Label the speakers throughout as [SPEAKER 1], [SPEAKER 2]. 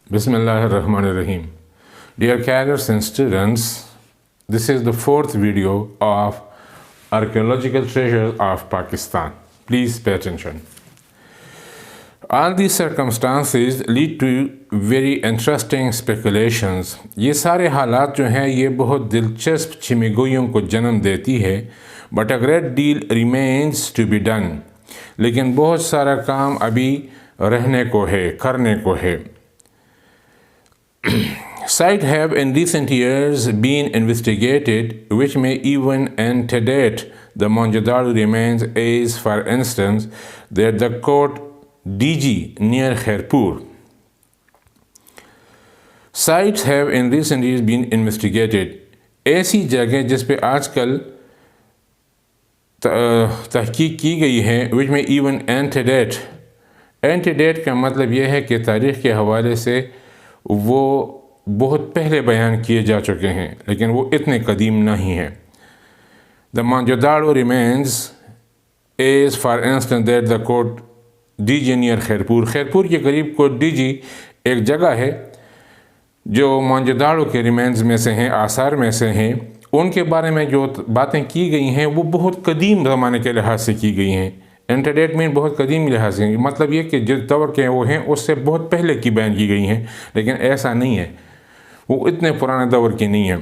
[SPEAKER 1] Bismillahirrahmanirrahim. Dear cadets and students, this is the fourth video of Archaeological Treasures of Pakistan. Please pay attention. All these circumstances lead to very interesting speculations. یہ سارے حالات جو ہیں یہ بہت دلچسپ چھمیگوئیوں کو جنم دیتی ہے. But a great deal remains to be done. لیکن بہت سارا کام ابھی رہنے کو ہے, کرنے کو ہے. Sites have in recent years been investigated which may even antedate the Mohenjo-daro remains, as for instance that the Kot DG near Khairpur. Sites have in recent years been investigated. ایسی جگہ جس پہ آج کل تحقیق کی گئی ہے which may even antedate. Antedate کا مطلب یہ ہے کہ تاریخ کے حوالے سے وہ بہت پہلے بیان کیے جا چکے ہیں لیکن وہ اتنے قدیم نہیں ہیں. The Mohenjo-daro remains, as for instance that the Kot DG near Khairpur. Khairpur کے قریب کوٹ ڈی جی ایک جگہ ہے جو موہنجو-داڑو کے ریمینز میں سے ہیں, آثار میں سے ہیں. ان کے بارے میں جو باتیں کی گئی ہیں وہ بہت قدیم زمانے کے لحاظ سے کی گئی ہیں. انٹرڈیٹمنٹ بہت قدیم لحاظ سے, مطلب یہ کہ جس دور کے وہ ہیں اس سے بہت پہلے کی بیان کی گئی ہیں, لیکن ایسا نہیں ہے, وہ اتنے پرانے دور کی نہیں ہیں.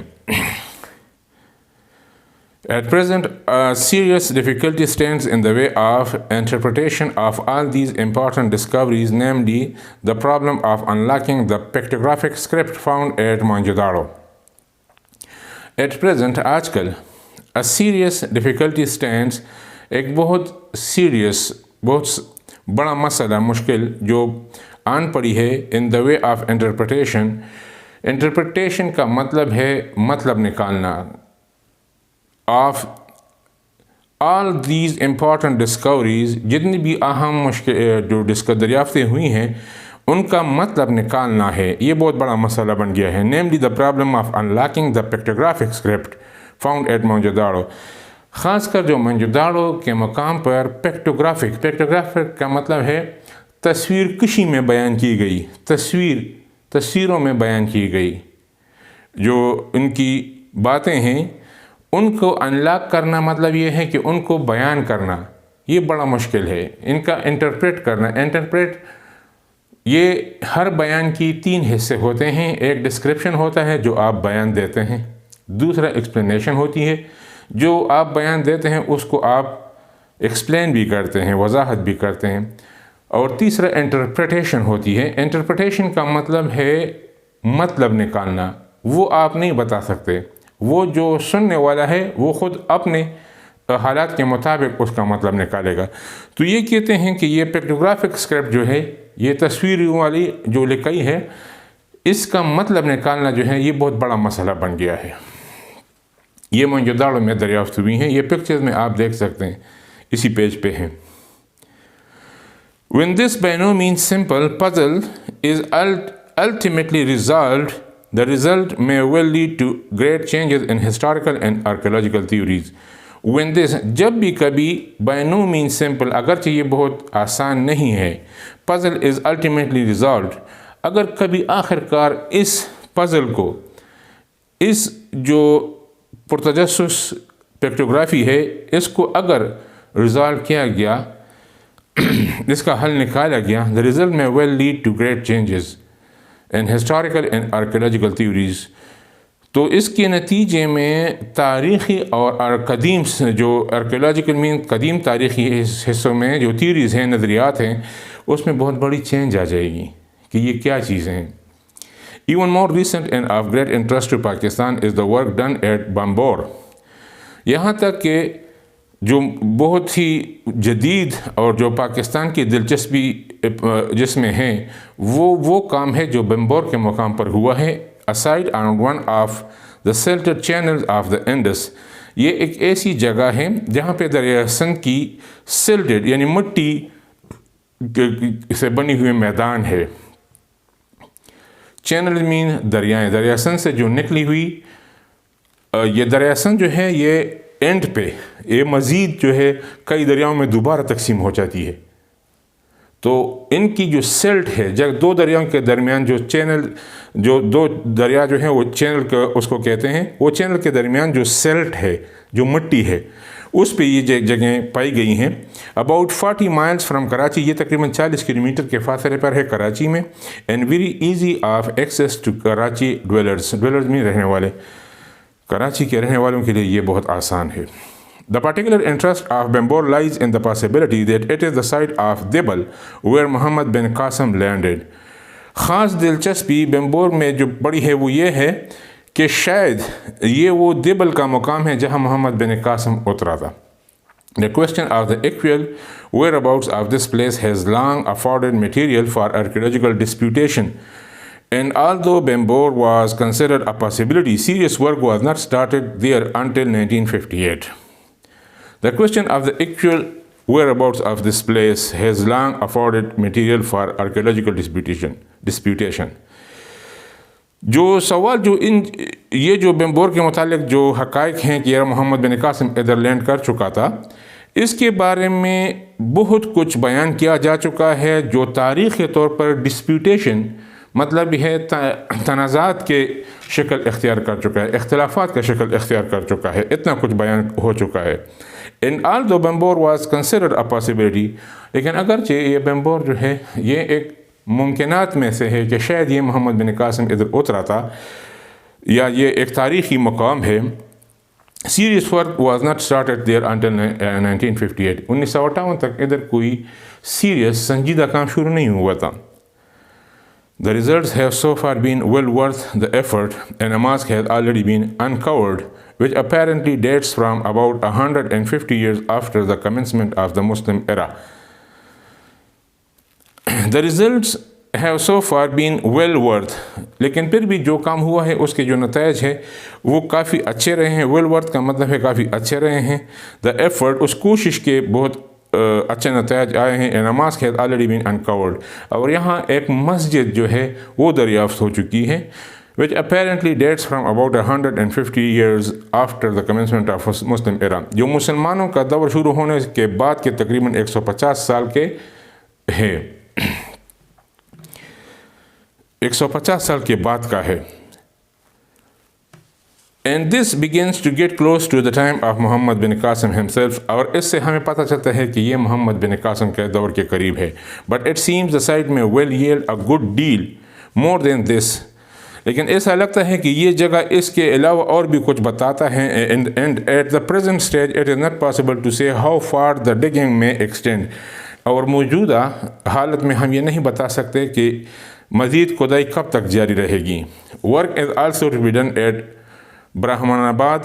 [SPEAKER 1] At present, a serious difficulty stands in the way of interpretation of all these important discoveries, namely the problem of unlocking the pictographic script found at Mohenjo-daro. At present, آج کل a serious difficulty stands, ایک بہت serious, بہت بڑا مسئلہ, مشکل جو آن پڑی ہے in the way of interpretation. Interpretation کا مطلب ہے مطلب نکالنا. Of all these important discoveries, جتنی بھی اہم جو دریافتیں ہوئی ہیں ان کا مطلب نکالنا ہے. یہ بہت بڑا مسئلہ بن گیا ہے. Namely the problem of unlocking the pictographic script found at Mohenjo-daro. خاص کر جو موہنجو-داڑو کے مقام پر پیکٹوگرافک کا مطلب ہے تصویر کشی میں بیان کی گئی, تصویروں میں بیان کی گئی جو ان کی باتیں ہیں, ان کو انلاک کرنا مطلب یہ ہے کہ ان کو بیان کرنا یہ بڑا مشکل ہے. ان کا انٹرپریٹ کرنا, انٹرپریٹ یہ ہر بیان کی 3 حصے ہوتے ہیں. ایک ڈسکرپشن ہوتا ہے جو آپ بیان دیتے ہیں, دوسرا ایکسپلینیشن ہوتی ہے جو آپ بیان دیتے ہیں اس کو آپ ایکسپلین بھی کرتے ہیں, وضاحت بھی کرتے ہیں, اور تیسرا انٹرپریٹیشن ہوتی ہے. انٹرپریٹیشن کا مطلب ہے مطلب نکالنا. وہ آپ نہیں بتا سکتے, وہ جو سننے والا ہے وہ خود اپنے حالات کے مطابق اس کا مطلب نکالے گا. تو یہ کہتے ہیں کہ یہ پیکٹوگرافک اسکرپٹ جو ہے, یہ تصویروں والی جو لکھائی ہے, اس کا مطلب نکالنا جو ہے یہ بہت بڑا مسئلہ بن گیا ہے. یہ موہنجو-داڑو میں دریافت ہوئی ہیں. یہ پکچرز میں آپ دیکھ سکتے ہیں, اسی پیج پہ ہیں. When this by no means simple puzzle is ultimately resolved, the result may well lead to great changes in historical and archaeological theories. When this, جب بھی کبھی by no means simple, اگرچہ یہ بہت آسان نہیں ہے, puzzle is ultimately resolved, اگر کبھی آخر کار اس پزل کو, اس جو پرتجسس پیکٹوگرافی ہے, اس کو اگر ریزالو کیا گیا, اس کا حل نکالا گیا, the result may well lead to great changes in historical and archaeological theories. تو اس کے نتیجے میں تاریخی اور قدیم جو archaeological مین قدیم تاریخی حصوں میں جو تھیوریز ہیں, نظریات ہیں, اس میں بہت بڑی چینج آ جائے گی کہ یہ کیا چیزیں ہیں. Even more recent and of great interest to Pakistan is the work done at Bambor. یہاں تک کہ جو بہت ہی جدید اور جو پاکستان کی دلچسپی جس میں ہیں وہ کام ہے جو بمبور کے مقام پر ہوا ہے. aside on one of the silted channels of the Indus. یہ ایک ایسی جگہ ہے جہاں پہ دریائے سندھ کی سلٹڈ یعنی مٹی سے بنی ہوئی میدان ہے. چینل مین دریائیں, دریائے سندھ سے جو نکلی ہوئی, یہ دریائے سندھ جو ہے یہ اینڈ پہ یہ مزید جو ہے کئی دریاؤں میں دوبارہ تقسیم ہو جاتی ہے. تو ان کی جو سیلٹ ہے جب دو دریاؤں کے درمیان جو چینل، جو دو دریا جو ہیں وہ چینل کا اس کو کہتے ہیں، وہ چینل کے درمیان جو سیلٹ ہے، جو مٹی ہے، اس پہ یہ جگہیں پائی گئی ہیں. اباؤٹ 40 miles فرام کراچی، یہ تقریباً 40 کلومیٹر کے فاصلے پر ہے کراچی میں. And very easy of access to Karachi dwellers میں رہنے والے، کراچی کے رہنے والوں کے لیے یہ بہت آسان ہے. The particular interest of Bembor lies in the possibility that it is the site of Dibal where Muhammad bin Qasim landed. خاص دلچسپی بمبور میں جو بڑی ہے وہ یہ ہے کہ شاید یہ وہ دبل کا مقام ہے جہاں محمد بن قاسم اترا تھا. The question of the actual whereabouts of this place has long afforded material for archaeological disputation. And although Bembor was considered a possibility, serious work was not started there until 1958. The question of the actual whereabouts of this place has long afforded material for archaeological disputation. جو سوال یہ جو بمبور کے متعلق جو حقائق ہیں کہ محمد بن قاسم ادھر لینڈ کر چکا تھا، اس کے بارے میں بہت کچھ بیان کیا جا چکا ہے جو تاریخی طور پر ڈسپیوٹیشن مطلب ہے تنازعات کے شکل اختیار کر چکا ہے، اختلافات کا شکل اختیار کر چکا ہے، اتنا کچھ بیان ہو چکا ہے. And although Bembor was considered a possibility، لیکن اگرچہ یہ بمبور جو ہے یہ ایک ممکنات میں سے ہے کہ شاید یہ محمد بن قاسم ادھر اترا تھا یا یہ ایک تاریخی مقام ہے. Serious work was not started there until 1958. 1958 تک ادھر کوئی سیریس سنجیدہ کام شروع نہیں ہوا تھا. The results have so far been well worth the effort, and a mosque has already been uncovered, which apparently dates from about 150 years after the commencement of the Muslim era. The results have so far been well worth، لیکن پھر بھی جو کام ہوا ہے اس کے جو نتائج ہے وہ کافی اچھے رہے ہیں. well worth کا مطلب ہے کافی اچھے رہے ہیں. the effort، اس کوشش کے بہت اچھے نتائج آئے ہیں. and a mosque has already been uncovered، اور یہاں ایک مسجد جو ہے وہ دریافت ہو چکی ہے. which apparently dates from about 150 years after the commencement of Muslim era، جو مسلمانوں کا دور شروع ہونے کے بعد کے تقریباً 150 سال کے ہے، 150 سال کے بعد کا ہے. And this begins to get close to the time of Muhammad bin Qasim himself، اور اس سے ہمیں پتہ چلتا ہے کہ یہ محمد بن قاسم کے دور کے قریب ہے. But it seems the site may well yield a good deal more than this، لیکن ایسا لگتا ہے کہ یہ جگہ اس کے علاوہ اور بھی کچھ بتاتا ہے. And at the present stage it is not possible to say how far the digging may extend، اور موجودہ حالت میں ہم یہ نہیں بتا سکتے کہ مزید کھدائی کب تک جاری رہے گی. Work is also to be done at برہمن آباد،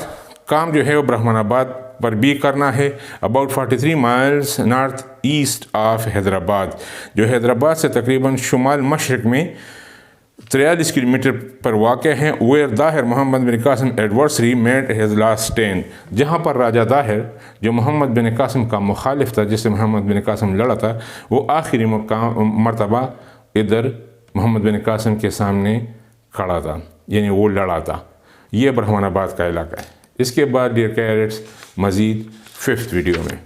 [SPEAKER 1] کام جو ہے وہ برہمن آباد پر بھی کرنا ہے. about 43 miles north east of Hyderabad, جو حیدرآباد سے تقریباً شمال مشرق میں 43 کلومیٹر پر واقع ہیں. where ظاہر محمد بن Qasim adversary made his last stand، جہاں پر راجہ ظاہر جو محمد بن قاسم کا مخالف تھا، جس سے محمد بن قاسم لڑا تھا، وہ آخری مرتبہ ادھر محمد بن قاسم کے سامنے کھڑا تھا، یعنی وہ لڑا تھا. یہ برہمن آباد کا علاقہ ہے. اس کے بعد ڈیئر کیڈٹس مزید 5th ویڈیو میں